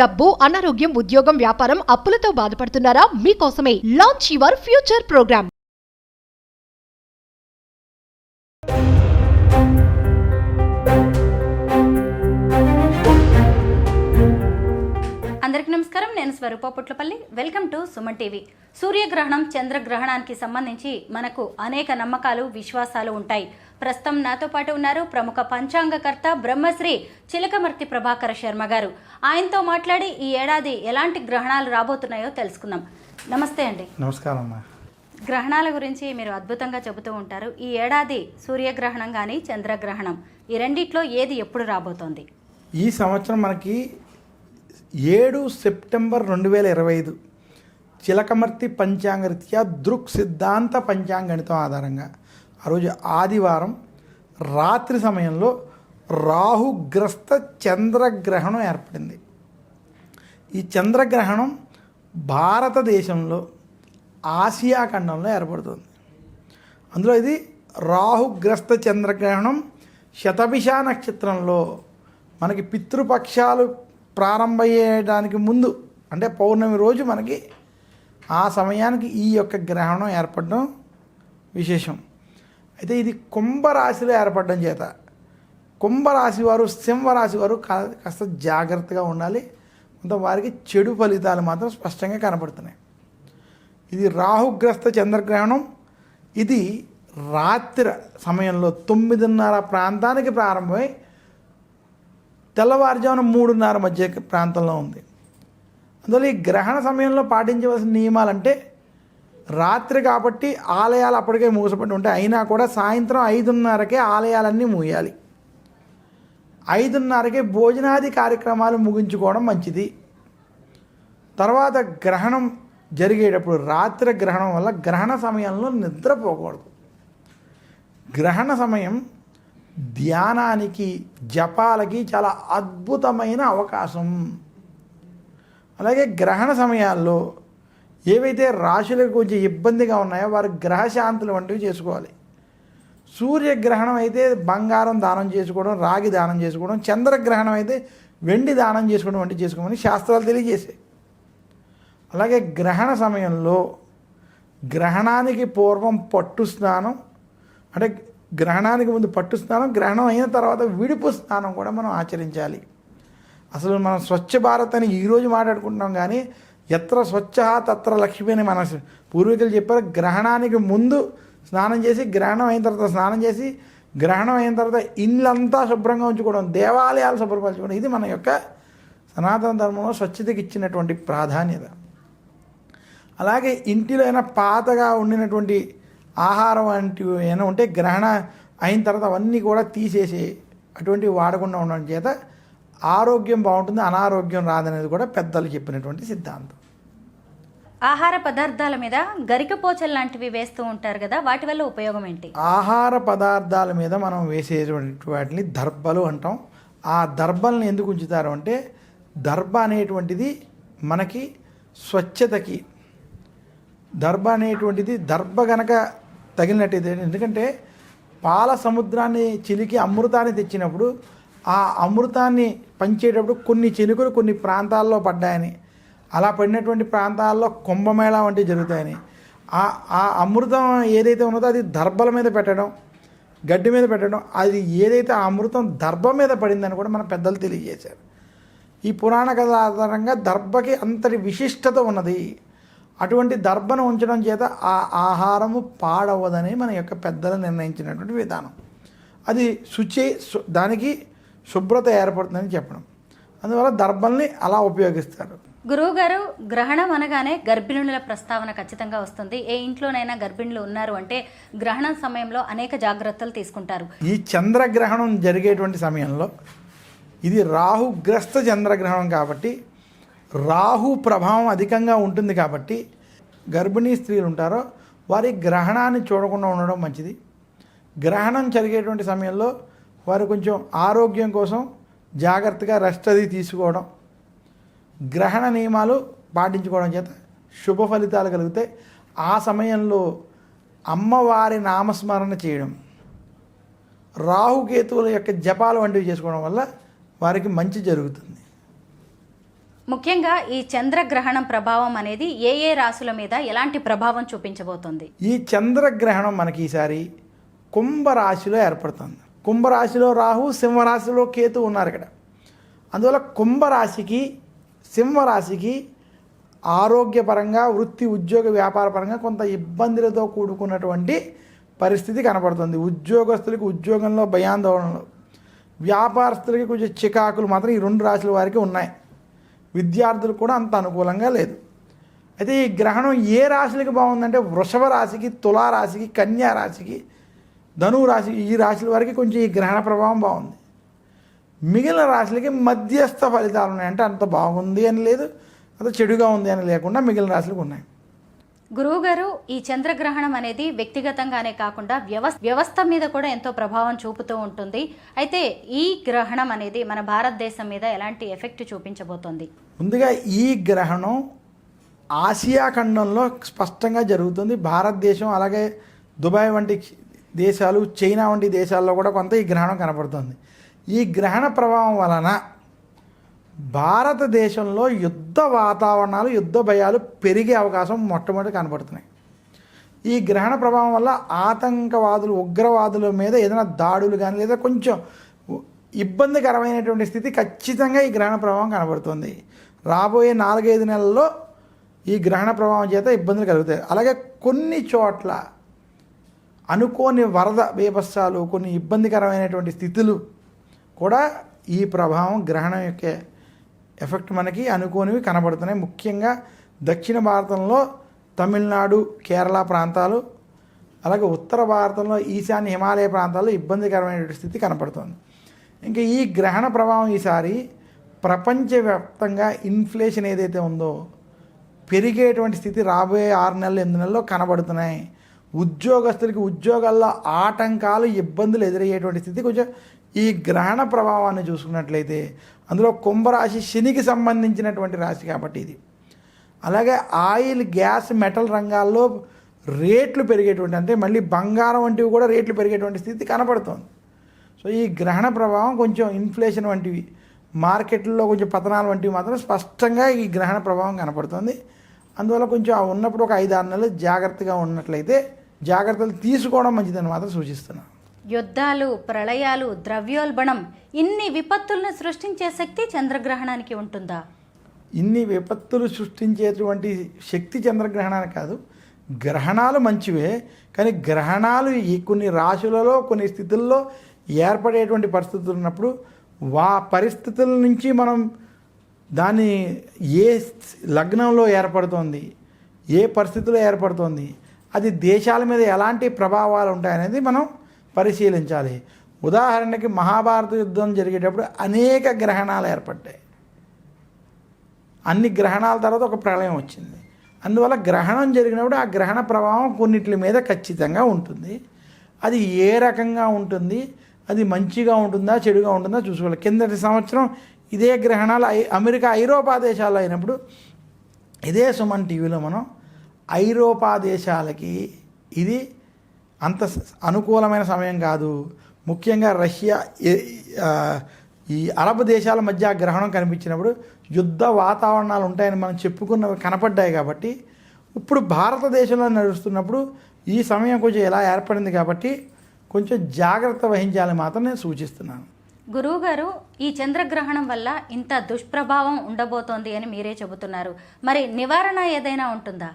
డబ్బు, అనారోగ్యం, ఉద్యోగం, వ్యాపారం, అప్పులతో బాధపడుతున్నారా? మీకోసమే లాంచ్ యువర్ ఫ్యూచర్ ప్రోగ్రామ్. అందరికీ నమస్కారం. నేను Swaroopa Putlapalli. Welcome to Suman TV. సూర్యగ్రహణం, చంద్రగ్రహణానికి సంబంధించి మనకు అనేక నమ్మకాలు, విశ్వాసాలు ఉంటాయి. ప్రస్తుతం నాతో పాటు ఉన్నారు ప్రముఖ పంచాంగకర్త బ్రహ్మశ్రీ చిలకమర్తి ప్రభాకర శర్మ గారు. ఆయనతో మాట్లాడి ఈ ఏడాది ఎలాంటి గ్రహణాలు రాబోతున్నాయో తెలుసుకుందాం. నమస్తే అండి. నమస్కారం అమ్మా. గ్రహణాల గురించి మీరు అద్భుతంగా చెబుతూ ఉంటారు. ఈ ఏడాది సూర్యగ్రహణం కానీ చంద్రగ్రహణం, ఈ రెండిట్లో ఏది ఎప్పుడు రాబోతోంది? ఈ సంవత్సరం మనకి 7 సెప్టెంబర్ 2025 చిలకమర్తి పంచాంగరీత్యా దృక్ సిద్ధాంత పంచాంగణితం ఆధారంగా ఆ రోజు ఆదివారం రాత్రి సమయంలో రాహుగ్రస్త చంద్రగ్రహణం ఏర్పడింది. ఈ చంద్రగ్రహణం భారతదేశంలో ఆసియా ఖండంలో ఏర్పడుతుంది. అందులో ఇది రాహుగ్రస్త చంద్రగ్రహణం శతభిష నక్షత్రంలో మనకి పితృపక్షాలు ప్రారంభమయ్యేదానికి ముందు, అంటే పౌర్ణమి రోజు మనకి ఆ సమయానికి ఈ యొక్క గ్రహణం ఏర్పడడం విశేషం. అయితే ఇది కుంభరాశిలో ఏర్పడడం చేత కుంభరాశి వారు, సింహరాశి వారు కాస్త జాగ్రత్తగా ఉండాలి. కొంత వారికి చెడు ఫలితాలు మాత్రం స్పష్టంగా కనపడుతున్నాయి. ఇది రాహుగ్రస్త చంద్రగ్రహణం. ఇది రాత్రి సమయంలో 9:30 ప్రాంతానికి ప్రారంభమై తెల్లవారుజామున 3:30 మధ్య ప్రాంతంలో ఉంది. అందువల్ల ఈ గ్రహణ సమయంలో పాటించవలసిన నియమాలంటే, రాత్రి కాబట్టి ఆలయాలు అప్పటికే మూసపడి ఉంటాయి. అయినా కూడా సాయంత్రం 5:30కే ఆలయాలన్నీ మూయాలి. 5:30కే భోజనాది కార్యక్రమాలు ముగించుకోవడం మంచిది. తర్వాత గ్రహణం జరిగేటప్పుడు, రాత్రి గ్రహణం వల్ల గ్రహణ సమయంలో నిద్రపోకూడదు. గ్రహణ సమయం ధ్యానానికి, జపాలకి చాలా అద్భుతమైన అవకాశం. అలాగే గ్రహణ సమయాల్లో ఏవైతే రాశులకు కొంచెం ఇబ్బందిగా ఉన్నాయో వారు గ్రహశాంతులు వంటివి చేసుకోవాలి. సూర్యగ్రహణం అయితే బంగారం దానం చేసుకోవడం, రాగి దానం చేసుకోవడం, చంద్రగ్రహణం అయితే వెండి దానం చేసుకోవడం వంటివి చేసుకోమని శాస్త్రాలు తెలియజేసాయి. అలాగే గ్రహణ సమయంలో గ్రహణానికి పూర్వం పట్టు స్నానం, అంటే గ్రహణానికి ముందు పట్టు స్నానం, గ్రహణం అయిన తర్వాత విడుపు స్నానం కూడా మనం ఆచరించాలి. అసలు మనం స్వచ్ఛ భారత్ అని ఈరోజు మాట్లాడుకుంటున్నాం, కానీ ఎత్ర స్వచ్ఛ తత్ర లక్ష్మి అని మన పూర్వీకులు చెప్పారు. గ్రహణానికి ముందు స్నానం చేసి, గ్రహణం అయిన తర్వాత స్నానం చేసి, గ్రహణం అయిన తర్వాత ఇళ్ళంతా శుభ్రంగా ఉంచుకోవడం, దేవాలయాలు శుభ్రపరచుకోవడం, ఇది మన యొక్క సనాతన ధర్మంలో స్వచ్ఛతకి ఇచ్చినటువంటి ప్రాధాన్యత. అలాగే ఇంటిలో అయినా పాతగా ఉండినటువంటి ఆహారం వంటివి ఏమైనా ఉంటే గ్రహణ అయిన తర్వాత అవన్నీ కూడా తీసేసి అటువంటివి వాడకుండా ఉండడం చేత ఆరోగ్యం బాగుంటుంది, అనారోగ్యం రాదనేది కూడా పెద్దలు చెప్పినటువంటి సిద్ధాంతం. ఆహార పదార్థాల మీద గరికపోచలు లాంటివి వేస్తూ ఉంటారు కదా, వాటి వల్ల ఉపయోగం ఏంటి? ఆహార పదార్థాల మీద మనం వేసేటువంటి వాటిని దర్భలు అంటాం. ఆ దర్భల్ని ఎందుకు ఉంచుతారు అంటే, దర్భ అనేటువంటిది మనకి స్వచ్ఛతకి, దర్భ అనేటువంటిది దర్భ గనక తగిలినట్టయితే, ఎందుకంటే పాల సముద్రాన్ని చిలికి అమృతాన్ని తెచ్చినప్పుడు ఆ అమృతాన్ని పంచేటప్పుడు కొన్ని చినుకులు కొన్ని ప్రాంతాల్లో పడ్డాయని, అలా పడినటువంటి ప్రాంతాల్లో కుంభమేళా వంటివి జరుగుతాయని, ఆ అమృతం ఏదైతే ఉన్నదో అది దర్భల మీద పెట్టడం, గడ్డి మీద పెట్టడం, అది ఏదైతే ఆ అమృతం దర్భ మీద పడిందని కూడా మన పెద్దలు తెలియజేశారు. ఈ పురాణ కథ ఆధారంగా దర్భకి అంతటి విశిష్టత ఉన్నది. అటువంటి దర్భను ఉంచడం చేత ఆ ఆహారము పాడవదని మన యొక్క పెద్దలు నిర్ణయించినటువంటి విధానం. అది దానికి శుభ్రత ఏర్పడుతుందని చెప్పడం, అందువల్ల దర్భల్ని అలా ఉపయోగిస్తారు. గురువుగారు, గ్రహణం అనగానే గర్భిణుల ప్రస్తావన ఖచ్చితంగా వస్తుంది. ఏ ఇంట్లోనైనా గర్భిణులు ఉన్నారు అంటే గ్రహణం సమయంలో అనేక జాగ్రత్తలు తీసుకుంటారు. ఈ చంద్రగ్రహణం జరిగేటువంటి సమయంలో ఇది రాహుగ్రస్త చంద్రగ్రహణం కాబట్టి రాహు ప్రభావం అధికంగా ఉంటుంది. కాబట్టి గర్భిణీ స్త్రీలు ఉంటారో వారి గ్రహణాన్ని చూడకుండా ఉండడం మంచిది. గ్రహణం జరిగేటువంటి సమయంలో వారు కొంచెం ఆరోగ్యం కోసం జాగ్రత్తగా రెస్ట్ అది తీసుకోవడం, గ్రహణ నియమాలు పాటించుకోవడం చేత శుభ ఫలితాలు కలుగుతాయి. ఆ సమయంలో అమ్మవారి నామస్మరణ చేయడం, రాహుకేతువుల యొక్క జపాలు వంటివి చేసుకోవడం వల్ల వారికి మంచి జరుగుతుంది. ముఖ్యంగా ఈ చంద్రగ్రహణం ప్రభావం అనేది ఏ ఏ రాశుల మీద ఎలాంటి ప్రభావం చూపించబోతోంది? ఈ చంద్రగ్రహణం మనకి ఈసారి కుంభరాశిలో ఏర్పడుతుంది. కుంభరాశిలో రాహు, సింహరాశిలో కేతు ఉన్నారు ఇక్కడ. అందువల్ల కుంభరాశికి సింహరాశికి ఆరోగ్యపరంగా, వృత్తి ఉద్యోగ వ్యాపార పరంగా కొంత ఇబ్బందులతో కూడుకున్నటువంటి పరిస్థితి కనపడుతుంది. ఉద్యోగస్తులకి ఉద్యోగంలో భయాందోళనలు, వ్యాపారస్తులకి కొంచెం చికాకులు మాత్రం ఈ రెండు రాశుల వారికి ఉన్నాయి. విద్యార్థులకు కూడా అంత అనుకూలంగా లేదు. అయితే ఈ గ్రహణం ఏ రాశులకి బాగుందంటే వృషభ రాశికి, తులారాశికి, కన్యా రాశికి, ధనువు రాశి, ఈ రాశుల వారికి కొంచెం ఈ గ్రహణ ప్రభావం బాగుంది. మిగిలిన రాశులకి మధ్యస్థ ఫలితాలు ఉన్నాయి. అంటే అంత బాగుంది అని లేదు, అంత చెడుగా ఉంది అని లేకుండా మిగిలిన రాశులకు ఉన్నాయి. గురువుగారు, ఈ చంద్రగ్రహణం అనేది వ్యక్తిగతంగానే కాకుండా వ్యవస్థ మీద కూడా ఎంతో ప్రభావం చూపుతూ ఉంటుంది. అయితే ఈ గ్రహణం అనేది మన భారతదేశం మీద ఎలాంటి ఎఫెక్ట్ చూపించబోతోంది? ముందుగా ఈ గ్రహణం ఆసియా ఖండంలో స్పష్టంగా జరుగుతుంది. భారతదేశం అలాగే దుబాయ్ వంటి దేశాలు, చైనా వంటి దేశాల్లో కూడా కొంత ఈ గ్రహణం కనపడుతుంది. ఈ గ్రహణ ప్రభావం వలన భారతదేశంలో యుద్ధ వాతావరణాలు, యుద్ధ భయాలు పెరిగే అవకాశం మొట్టమొదటి కనపడుతున్నాయి. ఈ గ్రహణ ప్రభావం వల్ల ఆతంకవాదులు, ఉగ్రవాదుల మీద ఏదైనా దాడులు కానీ లేదా కొంచెం ఇబ్బందికరమైనటువంటి స్థితి ఖచ్చితంగా ఈ గ్రహణ ప్రభావం కనబడుతుంది. రాబోయే 4-5 నెలల్లో ఈ గ్రహణ ప్రభావం చేత ఇబ్బందులు కలుగుతాయి. అలాగే కొన్ని చోట్ల అనుకోని వరద బీభత్సాలు, కొన్ని ఇబ్బందికరమైనటువంటి స్థితులు కూడా ఈ ప్రభావం, గ్రహణం యొక్క ఎఫెక్ట్ మనకి అనుకోనివి కనబడుతున్నాయి. ముఖ్యంగా దక్షిణ భారతంలో తమిళనాడు, కేరళ ప్రాంతాలు, అలాగే ఉత్తర భారతంలో ఈశాన్య హిమాలయ ప్రాంతాల్లో ఇబ్బందికరమైనటువంటి స్థితి కనపడుతుంది. ఇంకా ఈ గ్రహణ ప్రభావం ఈసారి ప్రపంచవ్యాప్తంగా ఇన్ఫ్లేషన్ ఏదైతే ఉందో పెరిగేటువంటి స్థితి రాబోయే 6 నెలలు 8 నెలల్లో కనబడుతున్నాయి. ఉద్యోగస్తులకి ఉద్యోగాల్లో ఆటంకాలు, ఇబ్బందులు ఎదురయ్యేటువంటి స్థితి కొంచెం ఈ గ్రహణ ప్రభావాన్ని చూసుకున్నట్లయితే, అందులో కుంభరాశి శనికి సంబంధించినటువంటి రాశి కాబట్టి ఇది. అలాగే ఆయిల్, గ్యాస్, మెటల్ రంగాల్లో రేట్లు పెరిగేటువంటి, అంటే మళ్ళీ బంగారం వంటివి కూడా రేట్లు పెరిగేటువంటి స్థితి కనపడుతుంది. సో ఈ గ్రహణ ప్రభావం కొంచెం ఇన్ఫ్లేషన్ వంటివి, మార్కెట్లో కొంచెం పతనాలు వంటివి మాత్రం స్పష్టంగా ఈ గ్రహణ ప్రభావం కనపడుతుంది. అందువల్ల కొంచెం ఉన్నప్పుడు ఒక 5-6 నెలలు జాగ్రత్తగా ఉన్నట్లయితే జాగ్రత్తలు తీసుకోవడం మంచిదని మాత్రం సూచిస్తున్నాను. యుద్ధాలు, ప్రళయాలు, ద్రవ్యోల్బణం, ఇన్ని విపత్తులను సృష్టించే శక్తి చంద్రగ్రహణానికి ఉంటుందా? ఇన్ని విపత్తులు సృష్టించేటువంటి శక్తి చంద్రగ్రహణానికి కాదు. గ్రహణాలు మంచివే, కానీ గ్రహణాలు ఈ కొన్ని రాశులలో, కొన్ని స్థితుల్లో ఏర్పడేటువంటి పరిస్థితులు ఉన్నప్పుడు పరిస్థితుల నుంచి మనం దాన్ని ఏ లగ్నంలో ఏర్పడుతోంది, ఏ పరిస్థితుల్లో ఏర్పడుతోంది, అది దేశాల మీద ఎలాంటి ప్రభావాలు ఉంటాయనేది మనం పరిశీలించాలి. ఉదాహరణకి మహాభారత యుద్ధం జరిగేటప్పుడు అనేక గ్రహణాలు ఏర్పడ్డాయి. అన్ని గ్రహణాల తర్వాత ఒక ప్రళయం వచ్చింది. అందువల్ల గ్రహణం జరిగినప్పుడు ఆ గ్రహణ ప్రభావం కొన్నిటి మీద ఖచ్చితంగా ఉంటుంది. అది ఏ రకంగా ఉంటుంది, అది మంచిగా ఉంటుందా, చెడుగా ఉంటుందా చూసుకోవాలి. కిందటి సంవత్సరం ఇదే గ్రహణాలు అమెరికా, ఐరోపా దేశాల్లో అయినప్పుడు ఇదే సుమన్ టీవీలో మనం ఐరోపా దేశాలకి ఇది అంత అనుకూలమైన సమయం కాదు, ముఖ్యంగా రష్యా, ఈ అరబ్ దేశాల మధ్య గ్రహణం కనిపించినప్పుడు యుద్ధ వాతావరణాలు ఉంటాయని మనం చెప్పుకున్నవి కనపడ్డాయి. కాబట్టి ఇప్పుడు భారతదేశంలో నడుస్తున్నప్పుడు ఈ సమయం కొంచెం ఎలా ఏర్పడింది కాబట్టి కొంచెం జాగ్రత్త వహించాలని మాత్రం నేను సూచిస్తున్నాను. గురువుగారు, ఈ చంద్రగ్రహణం వల్ల ఇంత దుష్ప్రభావం ఉండబోతోంది అని మీరే చెబుతున్నారు. మరి నివారణ ఏదైనా ఉంటుందా?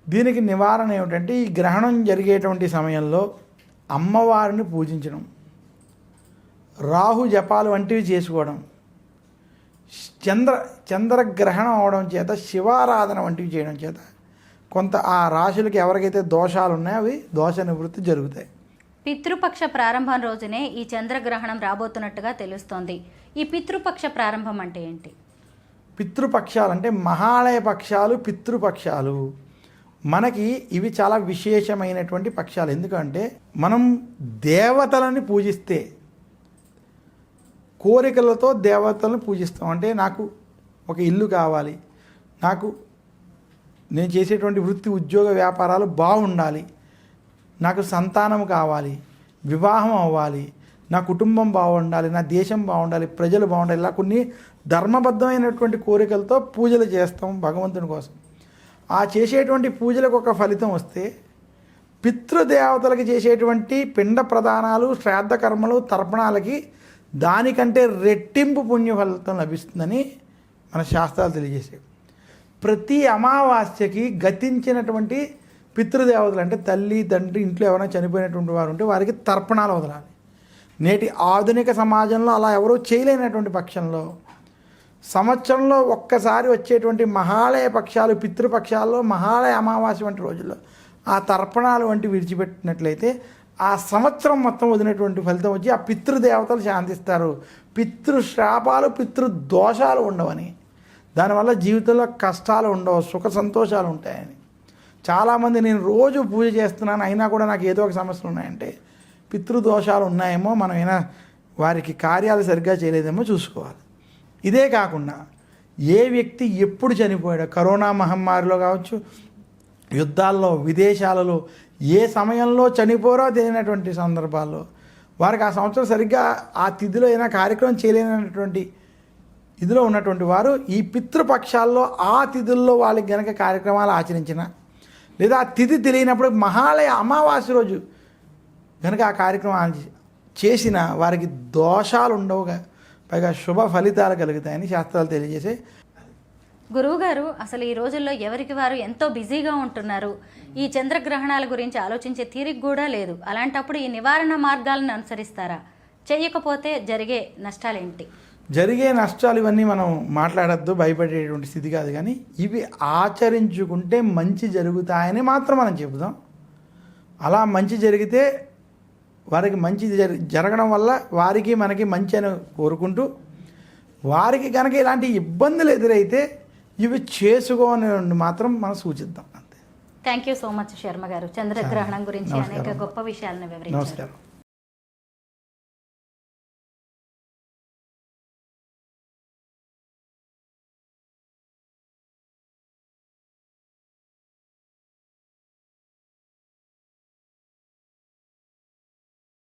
దీనికి నివారణ ఏమిటంటే, ఈ గ్రహణం జరిగేటువంటి సమయంలో అమ్మవారిని పూజించడం, రాహు జపాలు వంటివి చేసుకోవడం, చంద్రగ్రహణం అవడం చేత శివారాధన వంటివి చేయడం చేత కొంత ఆ రాశులకి ఎవరికైతే దోషాలు ఉన్నాయో అవి దోష నివృత్తి జరుగుతాయి. పితృపక్ష ప్రారంభం రోజునే ఈ చంద్రగ్రహణం రాబోతున్నట్టుగా తెలుస్తోంది. ఈ పితృపక్ష ప్రారంభం అంటే ఏంటి? పితృపక్షాలు అంటే మహాలయ పక్షాలు, పితృపక్షాలు. మనకి ఇవి చాలా విశేషమైనటువంటి పక్షాలు. ఎందుకంటే మనం దేవతలని పూజిస్తే, కోరికలతో దేవతలను పూజిస్తాం. అంటే నాకు ఒక ఇల్లు కావాలి, నేను చేసేటువంటి వృత్తి ఉద్యోగ వ్యాపారాలు బాగుండాలి, నాకు సంతానం కావాలి, వివాహం అవ్వాలి, నా కుటుంబం బాగుండాలి, నా దేశం బాగుండాలి, ప్రజలు బాగుండాలి, ఇలా కొన్ని ధర్మబద్ధమైనటువంటి కోరికలతో పూజలు చేస్తాం భగవంతుని కోసం. ఆ చేసేటువంటి పూజలకు ఒక ఫలితం వస్తే పితృదేవతలకి చేసేటువంటి పిండ ప్రదానాలు, శ్రాద్ధ కర్మలు, తర్పణాలకి దానికంటే రెట్టింపు పుణ్య ఫలితం లభిస్తుందని మన శాస్త్రాలు తెలియజేసేవి. ప్రతి అమావాస్యకి గతించినటువంటి పితృదేవతలు అంటే తల్లి, తండ్రి, ఇంట్లో ఎవరైనా చనిపోయినటువంటి వారు ఉంటే వారికి తర్పణాలు వదలాలి. నేటి ఆధునిక సమాజంలో అలా ఎవరూ చేయలేనటువంటి పక్షంలో సంవత్సరంలో ఒక్కసారి వచ్చేటువంటి మహాలయ పక్షాలు, పితృపక్షాల్లో మహాలయ అమావాస్య వంటి రోజుల్లో ఆ తర్పణాలు వంటి విడిచిపెట్టినట్లయితే ఆ సంవత్సరం మొత్తం వదిలినటువంటి ఫలితం వచ్చి ఆ పితృదేవతలు శాంతిస్తారు. పితృశ్రాపాలు, పితృదోషాలు ఉండవని, దానివల్ల జీవితంలో కష్టాలు ఉండవు, సుఖ సంతోషాలు ఉంటాయని. చాలామంది నేను రోజు పూజ చేస్తున్నాను అయినా కూడా నాకు ఏదో ఒక సమస్యలు ఉన్నాయంటే పితృదోషాలు ఉన్నాయేమో, మనమైనా వారికి కార్యాలు సరిగ్గా చేయలేదేమో చూసుకోవాలి. ఇదే కాకుండా ఏ వ్యక్తి ఎప్పుడు చనిపోయాడో, కరోనా మహమ్మారిలో కావచ్చు, యుద్ధాల్లో, విదేశాలలో ఏ సమయంలో చనిపోరో తెలియనటువంటి సందర్భాల్లో వారికి ఆ సంవత్సరం సరిగ్గా ఆ తిథిలో ఏదైనా కార్యక్రమం చేయలేనటువంటి ఇదిలో ఉన్నటువంటి వారు ఈ పితృపక్షాల్లో ఆ తిథుల్లో వాళ్ళకి గనక కార్యక్రమాలు ఆచరించిన, లేదా ఆ తిథి తెలియనప్పుడు మహాలయ అమావాస్య రోజు కనుక ఆ కార్యక్రమం చేసిన వారికి దోషాలు ఉండవుగా, పైగా శుభ ఫలితాలు కలుగుతాయని శాస్త్రాలు తెలియజేసే. గురువుగారు, అసలు ఈ రోజుల్లో ఎవరికి వారు ఎంతో బిజీగా ఉంటున్నారు. ఈ చంద్రగ్రహణాల గురించి ఆలోచించే తీరిక కూడా లేదు. అలాంటప్పుడు ఈ నివారణ మార్గాలను అనుసరిస్తారా? చేయకపోతే జరిగే నష్టాలేంటి? జరిగే నష్టాలు ఇవన్నీ మనం మాట్లాడద్దు, భయపడేటువంటి స్థితి కాదు. కానీ ఇవి ఆచరించుకుంటే మంచి జరుగుతాయని మాత్రం మనం చెబుదాం. అలా మంచి జరిగితే వారికి మంచి జరగడం వల్ల వారికి మనకి మంచి అని కోరుకుంటూ, వారికి కనుక ఇలాంటి ఇబ్బందులు ఎదురైతే ఇవి చేసుకోని మాత్రం మనం సూచిద్దాం. అంతే. Thank you so much Sharma గారు. చంద్రగ్రహణం గురించి అనేక గొప్ప విషయాలను వివరించారు. నమస్కారం.